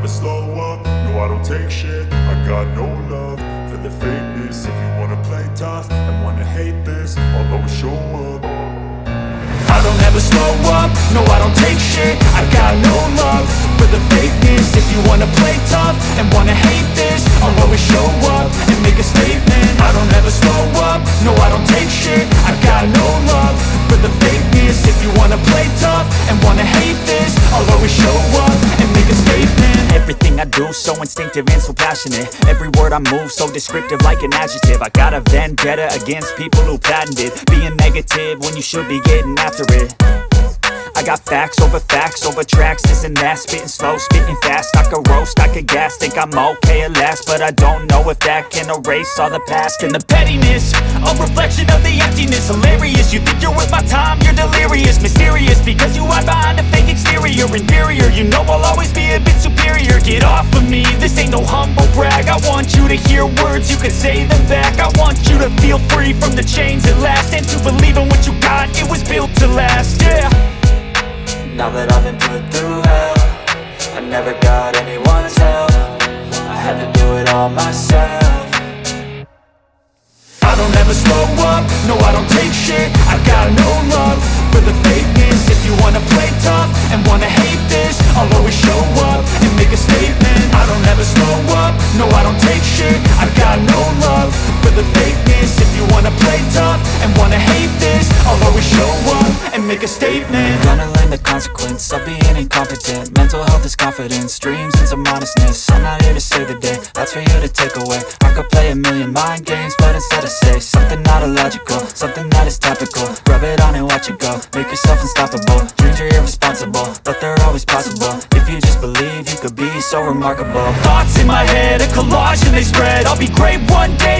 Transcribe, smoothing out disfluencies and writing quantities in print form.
slow up, no I don't take shit. I got no love for the fakeness. If you wanna play tough and wanna hate this, I'll always show up. I don't ever slow up, no I don't take shit. I got no love for the fakeness. If you wanna play tough and wanna hate this, I'll always show up and make a statement. I don't ever slow up, no I don't take shit. I got no love for the fakeness. If you wanna play tough and wanna hate this, I'll always show up and make a statement. Everything I do so instinctive and so passionate. Every word I move so descriptive like an adjective. I got a vendetta against people who patented being negative when you should be getting after it. I got facts over tracks, this and that. Spitting slow, spitting fast, I could roast, I could gas. Think I'm okay at last, but I don't know if that can erase all the past. And the pettiness, a reflection of the emptiness. Hilarious, you think you're worth my time, you're delirious. Mysterious, because you hide behind a fake exterior. Inferior, you know I'll always be a bit superior. Get off of me, this ain't no humble brag. I want you to hear words, you can say them back. I want you to feel free from the chains at last, and to believe in what you got, it was built to last, yeah. Now that I've been put through hell, I never got anyone's help. I had to do it all myself. I don't ever slow up, no I don't take shit. I got no love for the fakeness. If you wanna play tough and wanna hate this, I'll always show up and make a statement. I don't ever slow up, no I don't take shit. I got no love for the fakeness. If you wanna play tough and wanna hate this, I'll always show up and make a statement. Gonna learn the consequence of being incompetent. Mental health is confidence, dreams and some honestness. I'm not here to save the day, that's for you to take away. I could play a million mind games, but instead I say something not illogical, something that is topical. Rub it on and watch it go, make yourself unstoppable. Dreams are irresponsible, but they're always possible. If you just believe, you could be so remarkable. Thoughts in my head, a collage and they spread. I'll be great one day,